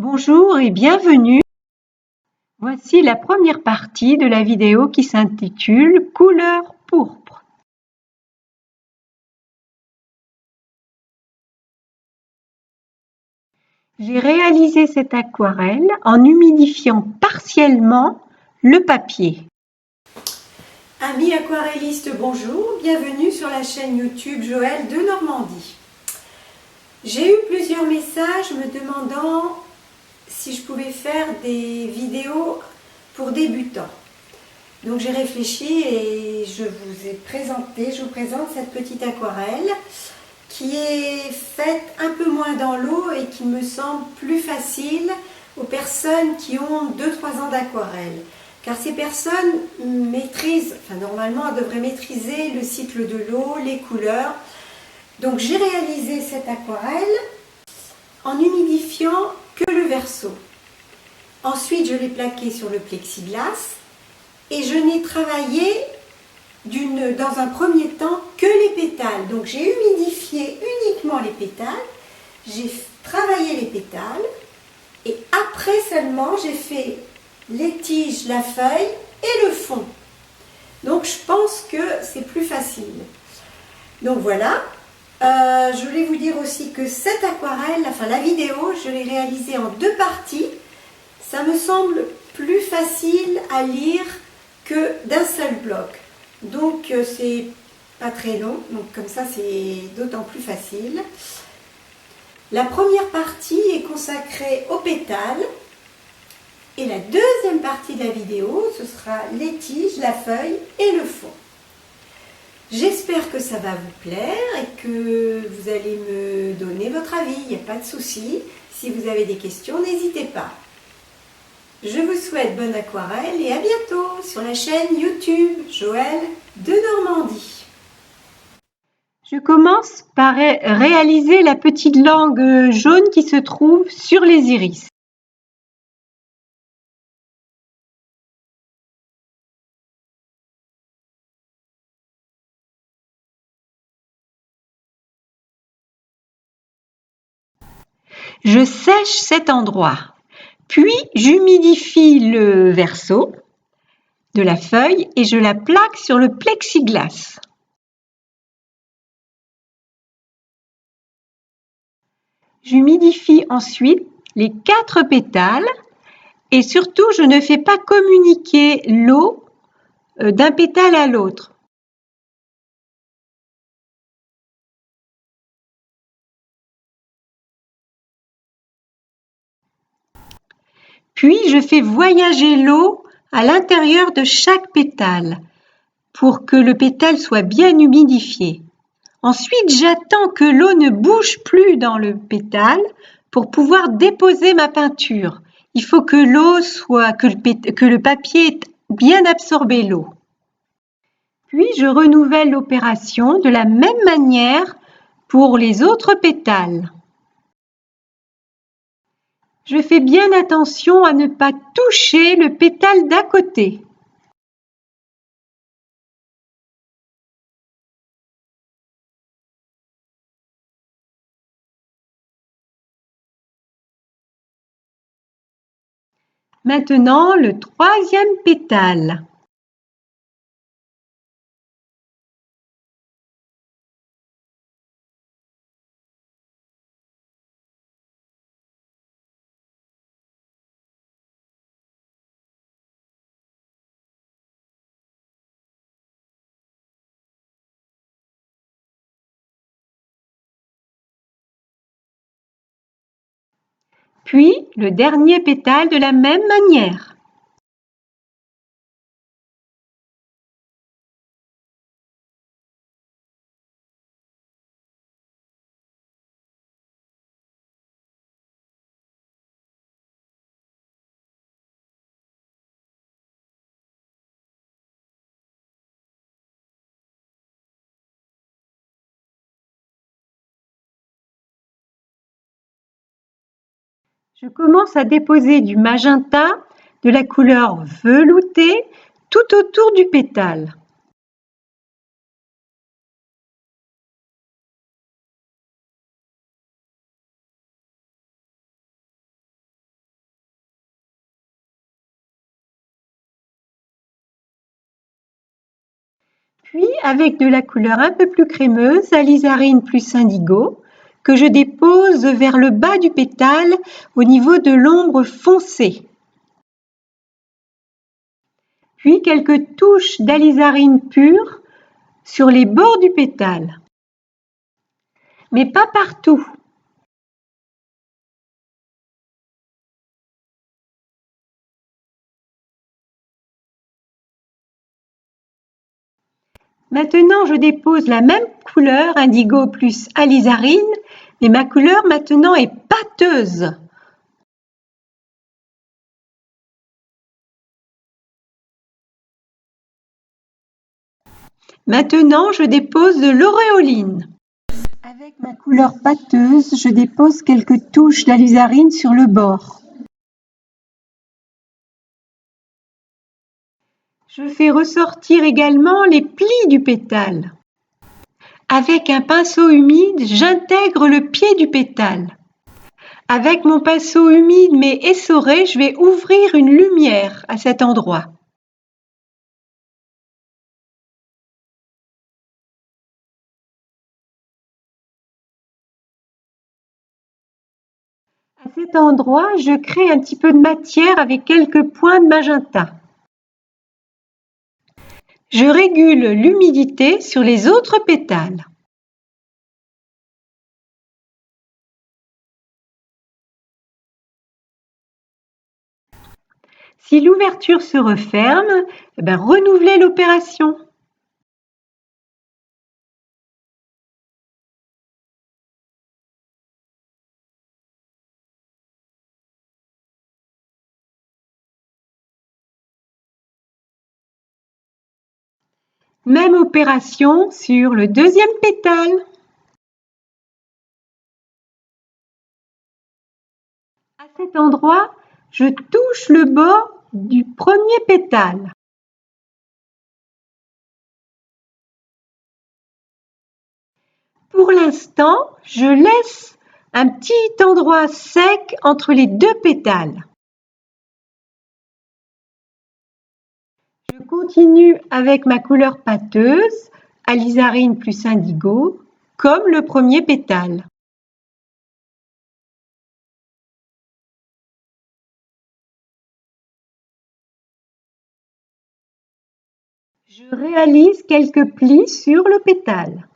Bonjour et bienvenue. Voici la première partie de la vidéo qui s'intitule Couleur pourpre. J'ai réalisé cette aquarelle en humidifiant partiellement le papier. Amis aquarellistes, bonjour, bienvenue sur la chaîne YouTube Joël de Normandie. J'ai eu plusieurs messages me demandant si je pouvais faire des vidéos pour débutants. Donc j'ai réfléchi et je vous présente cette petite aquarelle qui est faite un peu moins dans l'eau et qui me semble plus facile aux personnes qui ont 2-3 ans d'aquarelle. Car ces personnes maîtrisent, normalement elles devraient maîtriser le cycle de l'eau, les couleurs. Donc j'ai réalisé cette aquarelle en humidifiant que le verso. Ensuite je l'ai plaqué sur le plexiglas et je n'ai travaillé dans un premier temps que les pétales. Donc j'ai humidifié uniquement les pétales, j'ai travaillé les pétales et après seulement j'ai fait les tiges, la feuille et le fond. Donc je pense que c'est plus facile. Donc voilà, je voulais vous dire aussi que cette aquarelle, la vidéo, je l'ai réalisée en 2 parties. Ça me semble plus facile à lire que d'un seul bloc. Donc c'est pas très long, donc comme ça c'est d'autant plus facile. La première partie est consacrée aux pétales. Et la deuxième partie de la vidéo, ce sera les tiges, la feuille et le fond. J'espère que ça va vous plaire et que vous allez me donner votre avis, il n'y a pas de souci. Si vous avez des questions, n'hésitez pas. Je vous souhaite bonne aquarelle et à bientôt sur la chaîne YouTube Joël de Normandie. Je commence par réaliser la petite langue jaune qui se trouve sur les iris. Je sèche cet endroit, puis j'humidifie le verso de la feuille et je la plaque sur le plexiglas. J'humidifie ensuite les 4 pétales et surtout je ne fais pas communiquer l'eau d'un pétale à l'autre. Puis je fais voyager l'eau à l'intérieur de chaque pétale pour que le pétale soit bien humidifié. Ensuite, j'attends que l'eau ne bouge plus dans le pétale pour pouvoir déposer ma peinture. Il faut que que le papier ait bien absorbé l'eau. Puis je renouvelle l'opération de la même manière pour les autres pétales. Je fais bien attention à ne pas toucher le pétale d'à côté. Maintenant, le 3e pétale. Puis le dernier pétale de la même manière. Je commence à déposer du magenta, de la couleur veloutée, tout autour du pétale. Puis avec de la couleur un peu plus crémeuse, alizarine plus indigo, que je dépose vers le bas du pétale au niveau de l'ombre foncée. Puis quelques touches d'alizarine pure sur les bords du pétale, mais pas partout. Maintenant, je dépose la même couleur, indigo plus alizarine, mais ma couleur maintenant est pâteuse. Maintenant, je dépose de l'auréoline. Avec ma couleur pâteuse, je dépose quelques touches d'alizarine sur le bord. Je fais ressortir également les plis du pétale. Avec un pinceau humide, j'intègre le pied du pétale. Avec mon pinceau humide mais essoré, je vais ouvrir une lumière à cet endroit. À cet endroit, je crée un petit peu de matière avec quelques points de magenta. Je régule l'humidité sur les autres pétales. Si l'ouverture se referme, renouvelez l'opération. Même opération sur le deuxième pétale. À cet endroit, je touche le bord du premier pétale. Pour l'instant, je laisse un petit endroit sec entre les deux pétales. Je continue avec ma couleur pâteuse, alizarine plus indigo, comme le premier pétale. Je réalise quelques plis sur le pétale.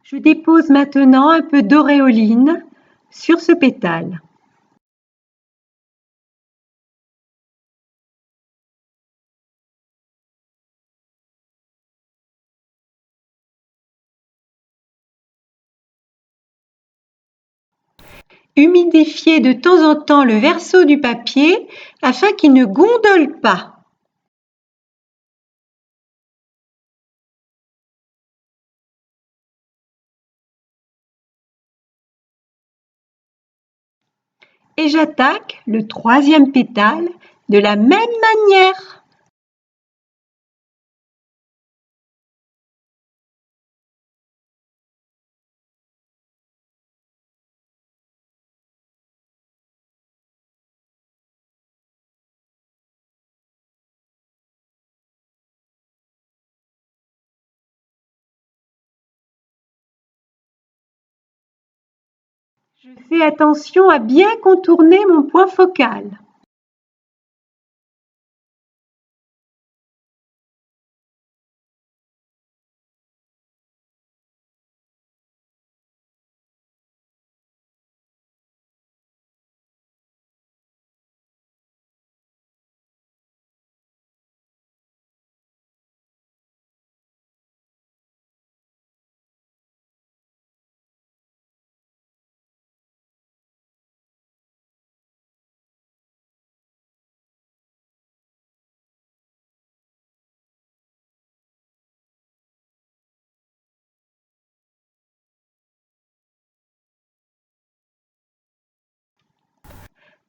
Je dépose maintenant un peu d'auréoline sur ce pétale. Humidifiez de temps en temps le verso du papier afin qu'il ne gondole pas. Et j'attaque le troisième pétale de la même manière. Je fais attention à bien contourner mon point focal.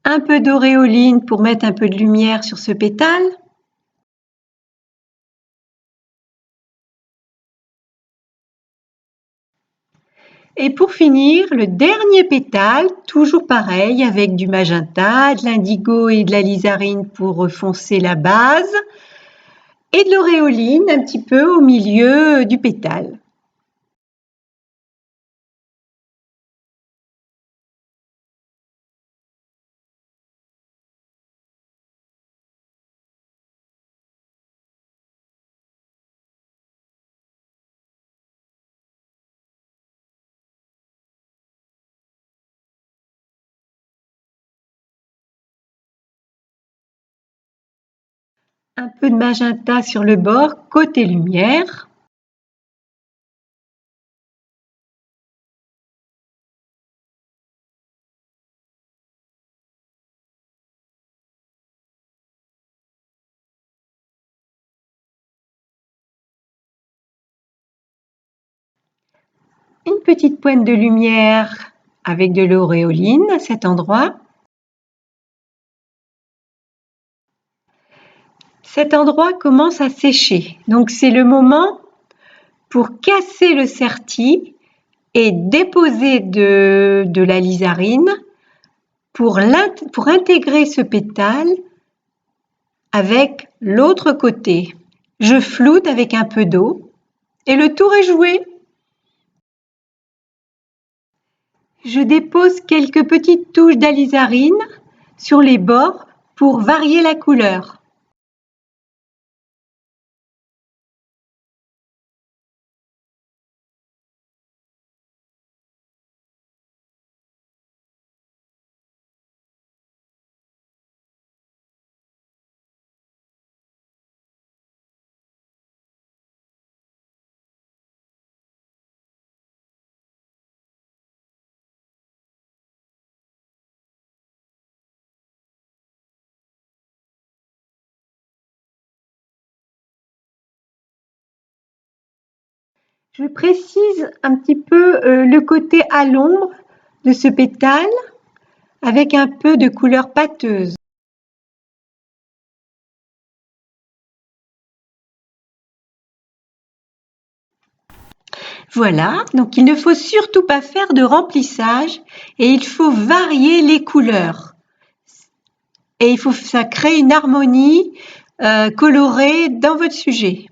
Un peu d'auréoline pour mettre un peu de lumière sur ce pétale. Et pour finir, le dernier pétale, toujours pareil, avec du magenta, de l'indigo et de la lizarine pour foncer la base, et de l'auréoline un petit peu au milieu du pétale. Un peu de magenta sur le bord, côté lumière. Une petite pointe de lumière avec de l'auréoline à cet endroit. Cet endroit commence à sécher, donc c'est le moment pour casser le certi et déposer de la lizarine pour intégrer ce pétale avec l'autre côté. Je floute avec un peu d'eau et le tour est joué. Je dépose quelques petites touches d'alizarine sur les bords pour varier la couleur. Je précise un petit peu le côté à l'ombre de ce pétale avec un peu de couleur pâteuse. Voilà, donc il ne faut surtout pas faire de remplissage et il faut varier les couleurs. Et ça crée une harmonie colorée dans votre sujet.